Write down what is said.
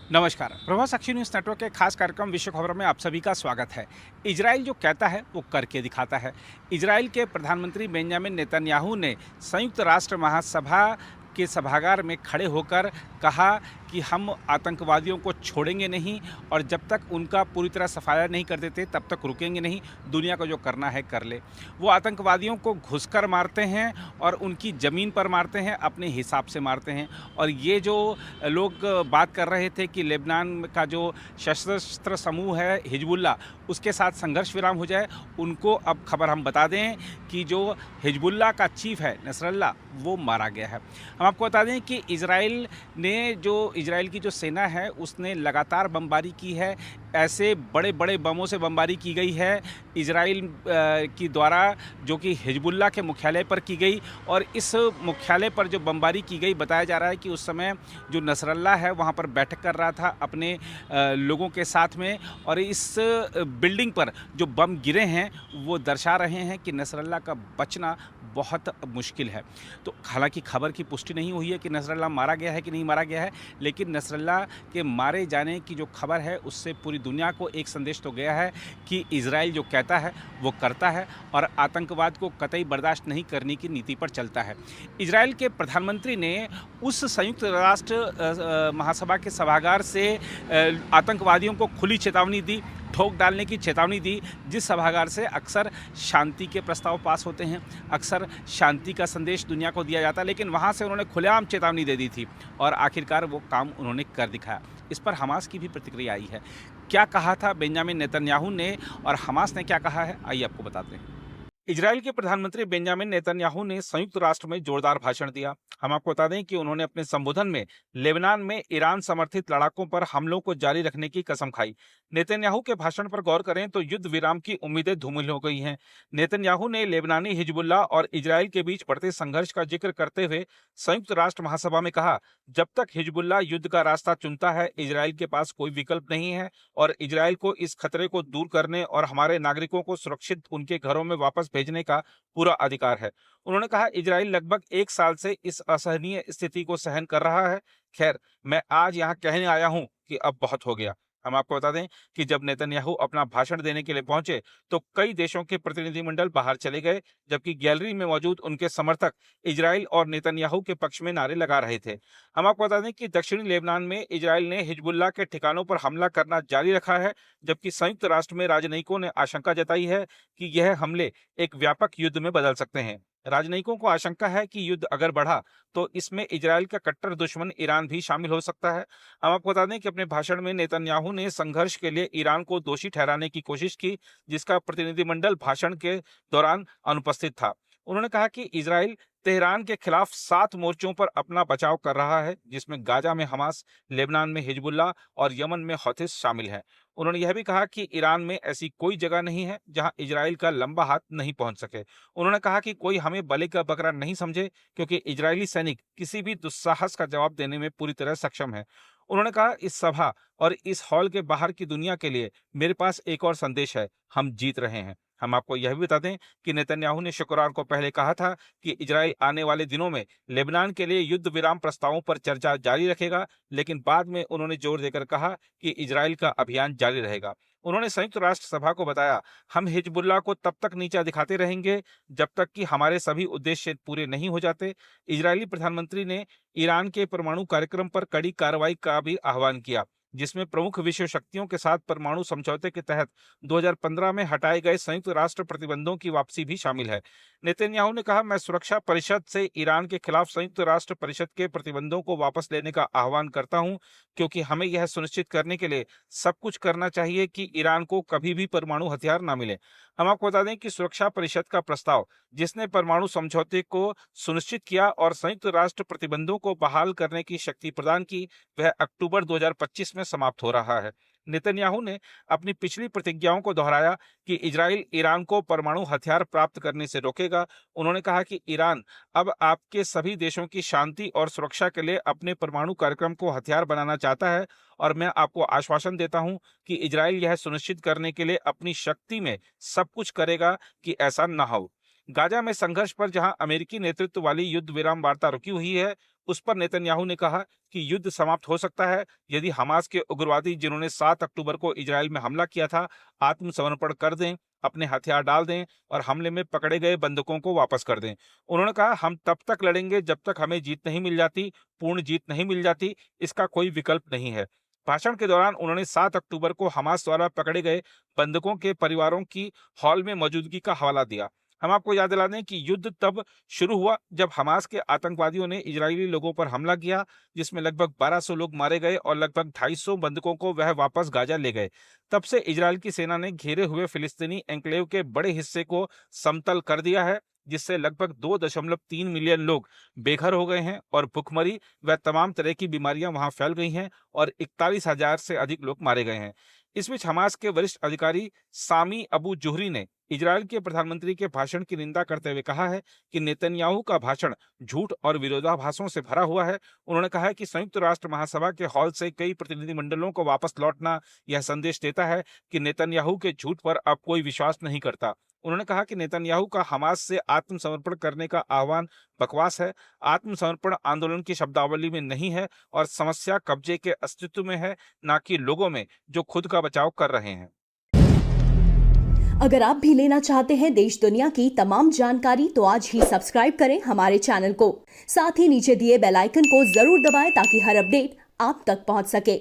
नमस्कार। प्रभा साक्षी news network के खास कार्यक्रम विश्व खबर में आप सभी का स्वागत है। इजराइल जो कहता है वो करके दिखाता है। इजराइल के प्रधानमंत्री बेंजामिन नेतन्याहू ने संयुक्त राष्ट्र महासभा के सभागार में खड़े होकर कहा कि हम आतंकवादियों को छोड़ेंगे नहीं और जब तक उनका पूरी तरह सफाया नहीं कर देते तब तक रुकेंगे नहीं। दुनिया को जो करना है कर ले। वो आतंकवादियों को घुसकर मारते हैं और उनकी ज़मीन पर मारते हैं, अपने हिसाब से मारते हैं। और ये जो लोग बात कर रहे थे कि लेबनान का जो सशस्त्र समूह है हिजबुल्ला, उसके साथ संघर्ष विराम हो जाए, उनको अब खबर हम बता दें कि जो हिजबुल्ला का चीफ है नसरल्ला, वो मारा गया है। हम आपको बता दें कि इजराइल की जो सेना है उसने लगातार बमबारी की है। ऐसे बड़े बड़े बमों से बमबारी की गई है इजराइल की द्वारा, जो कि हिजबुल्ला के मुख्यालय पर की गई। और इस मुख्यालय पर जो बमबारी की गई, बताया जा रहा है कि उस समय जो नसरल्ला है वहाँ पर बैठक कर रहा था अपने लोगों के साथ में। और इस बिल्डिंग पर जो बम गिरे हैं वो दर्शा रहे हैं कि नसरल्ला का बचना बहुत मुश्किल है। तो हालांकि खबर की पुष्टि नहीं हुई है कि नसरल्ला मारा गया है कि नहीं मारा गया है, लेकिन नसरल्ला के मारे जाने की जो खबर है उससे पूरी दुनिया को एक संदेश तो गया है कि इजराइल जो कहता है वो करता है और आतंकवाद को कतई बर्दाश्त नहीं करने की नीति पर चलता है। इजराइल के प्रधानमंत्री ने उस संयुक्त राष्ट्र महासभा के सभागार से आतंकवादियों को खुली चेतावनी दी, ठोक डालने की चेतावनी दी, जिस सभागार से अक्सर शांति के प्रस्ताव पास होते हैं, अक्सर शांति का संदेश दुनिया को दिया जाता है, लेकिन वहाँ से उन्होंने खुलेआम चेतावनी दे दी थी और आखिरकार वो काम उन्होंने कर दिखाया। इस पर हमास की भी प्रतिक्रिया आई है। क्या कहा था बेंजामिन नेतन्याहू ने और हमास ने क्या कहा है, आइए आपको बताते हैं। इजराइल के प्रधानमंत्री बेंजामिन नेतन्याहू ने संयुक्त राष्ट्र में जोरदार भाषण दिया। हम आपको बता दें कि उन्होंने अपने संबोधन में लेबनान में ईरान समर्थित लड़ाकों पर हमलों को जारी रखने की कसम खाई। नेतन्याहू के भाषण पर गौर करें तो युद्ध विराम की उम्मीदें धूमिल हो गई हैं। नेतन्याहू ने लेबनानी हिजबुल्ला और इजराइल के बीच बढ़ते संघर्ष का जिक्र करते हुए संयुक्त राष्ट्र महासभा में कहा, जब तक हिजबुल्ला युद्ध का रास्ता चुनता है, इजराइल के पास कोई विकल्प नहीं है और इजराइल को इस खतरे को दूर करने और हमारे नागरिकों को सुरक्षित उनके घरों में वापस भेजने का पूरा अधिकार है। उन्होंने कहा, इजराइल लगभग 1 साल से इस असहनीय स्थिति को सहन कर रहा है। खैर, मैं आज यहाँ कहने आया हूँ कि अब बहुत हो गया। हम आपको बता दें कि जब नेतन्याहू अपना भाषण देने के लिए पहुंचे तो कई देशों के प्रतिनिधिमंडल बाहर चले गए, जबकि गैलरी में मौजूद उनके समर्थक इजराइल और नेतन्याहू के पक्ष में नारे लगा रहे थे। हम आपको बता दें कि दक्षिणी लेबनान में इजराइल ने हिजबुल्ला के ठिकानों पर हमला करना जारी रखा है, जबकि संयुक्त राष्ट्र में राजनयिकों ने आशंका जताई है कि यह हमले एक व्यापक युद्ध में बदल सकते हैं। राजनयिकों को आशंका है कि युद्ध अगर बढ़ा तो इसमें इजराइल का कट्टर दुश्मन ईरान भी शामिल हो सकता है। हम आपको बता दें कि अपने भाषण में नेतन्याहू ने संघर्ष के लिए ईरान को दोषी ठहराने की कोशिश की, जिसका प्रतिनिधिमंडल भाषण के दौरान अनुपस्थित था। उन्होंने कहा कि इजराइल तेहरान के खिलाफ 7 मोर्चों पर अपना बचाव कर रहा है, जिसमें गाजा में हमास, लेबनान में हिजबुल्ला और यमन में हौथिस शामिल हैं। उन्होंने यह भी कहा कि ईरान में ऐसी कोई जगह नहीं है जहां इजराइल का लंबा हाथ नहीं पहुंच सके। उन्होंने कहा कि कोई हमें बलि का बकरा नहीं समझे, क्योंकि इजरायली सैनिक किसी भी दुस्साहस का जवाब देने में पूरी तरह सक्षम है। उन्होंने कहा, इस सभा और इस हॉल के बाहर की दुनिया के लिए मेरे पास एक और संदेश है, हम जीत रहे हैं। हम आपको यह भी बता दें कि नेतन्याहू ने शुक्रवार को पहले कहा था कि इजराइल आने वाले दिनों में लेबनान के लिए युद्ध विराम प्रस्तावों पर चर्चा जारी रखेगा, लेकिन बाद में उन्होंने जोर देकर कहा कि इजराइल का अभियान जारी रहेगा। उन्होंने संयुक्त राष्ट्र सभा को बताया, हम हिजबुल्ला को तब तक नीचा दिखाते रहेंगे जब तक कि हमारे सभी उद्देश्य पूरे नहीं हो जाते। इजरायली प्रधानमंत्री ने ईरान के परमाणु कार्यक्रम पर कड़ी कार्रवाई का भी आह्वान किया, जिसमें प्रमुख विश्व शक्तियों के साथ परमाणु समझौते के तहत 2015 में हटाए गए संयुक्त राष्ट्र प्रतिबंधों की वापसी भी शामिल है। नेतन्याहू ने कहा, मैं सुरक्षा परिषद से ईरान के खिलाफ संयुक्त राष्ट्र परिषद के प्रतिबंधों को वापस लेने का आह्वान करता हूं, क्योंकि हमें यह सुनिश्चित करने के लिए सब कुछ करना चाहिए कि ईरान को कभी भी परमाणु हथियार न मिले। हम आपको बता दें कि सुरक्षा परिषद का प्रस्ताव, जिसने परमाणु समझौते को सुनिश्चित किया और संयुक्त राष्ट्र प्रतिबंधों को बहाल करने की शक्ति प्रदान की, वह अक्टूबर 2025 में समाप्त हो रहा है। नेतन्याहू ने अपनी पिछली प्रतिज्ञाओं को दोहराया कि इजराइल ईरान को परमाणु हथियार प्राप्त करने से रोकेगा। उन्होंने कहा कि ईरान अब आपके सभी देशों की शांति और सुरक्षा के लिए अपने परमाणु कार्यक्रम को हथियार बनाना चाहता है और मैं आपको आश्वासन देता हूं कि इजराइल यह सुनिश्चित करने के लिए अपनी शक्ति में सब कुछ करेगा कि ऐसा न हो। गाजा में संघर्ष पर जहां अमेरिकी नेतृत्व वाली युद्ध विराम वार्ता रुकी हुई है, उस पर नेतन्याहू ने कहा कि युद्ध समाप्त हो सकता है यदि हमास के उग्रवादी जिन्होंने 7 अक्टूबर को इजरायल में हमला किया था, आत्मसमर्पण कर दें, अपने हथियार डाल दें और हमले में पकड़े गए बंधकों को वापस कर दें। उन्होंने कहा, हम तब तक लड़ेंगे जब तक हमें जीत नहीं मिल जाती, पूर्ण जीत नहीं मिल जाती, इसका कोई विकल्प नहीं है। भाषण के दौरान उन्होंने 7 अक्टूबर को हमास द्वारा पकड़े गए बंधकों के परिवारों की हॉल में मौजूदगी का हवाला दिया। हम आपको याद दिला दें कि युद्ध तब शुरू हुआ जब हमास के आतंकवादियों ने इजरायली लोगों पर हमला किया, जिसमें लगभग 1200 लोग मारे गए और लगभग 250 बंधकों को वह वापस गाजा ले गए। तब से इजरायल की सेना ने घेरे हुए फिलिस्तीनी एन्क्लेव के बड़े हिस्से को समतल कर दिया है, जिससे लगभग 2.3 मिलियन लोग बेघर हो गए हैं और भुखमरी व तमाम तरह की बीमारियां वहां फैल गई हैं और 41,000 से अधिक लोग मारे गए हैं। इस बीच हमास के वरिष्ठ अधिकारी सामी अबू जुहरी ने इजरायल के प्रधानमंत्री के भाषण की निंदा करते हुए कहा है कि नेतन्याहू का भाषण झूठ और विरोधाभासों से भरा हुआ है। उन्होंने कहा है कि संयुक्त राष्ट्र महासभा के हॉल से कई प्रतिनिधिमंडलों को वापस लौटना यह संदेश देता है कि नेतन्याहू के झूठ पर अब कोई विश्वास नहीं करता। उन्होंने कहा कि नेतन्याहू का हमास से आत्मसमर्पण करने का आह्वान बकवास है। आत्मसमर्पण आंदोलन की शब्दावली में नहीं है और समस्या कब्जे के अस्तित्व में है, ना कि लोगों में जो खुद का बचाव कर रहे हैं। अगर आप भी लेना चाहते हैं देश दुनिया की तमाम जानकारी तो आज ही सब्सक्राइब करें हमारे चैनल को। साथ ही नीचे दिए बेल आइकन को जरूर दबाएं ताकि हर अपडेट आप तक पहुंच सके।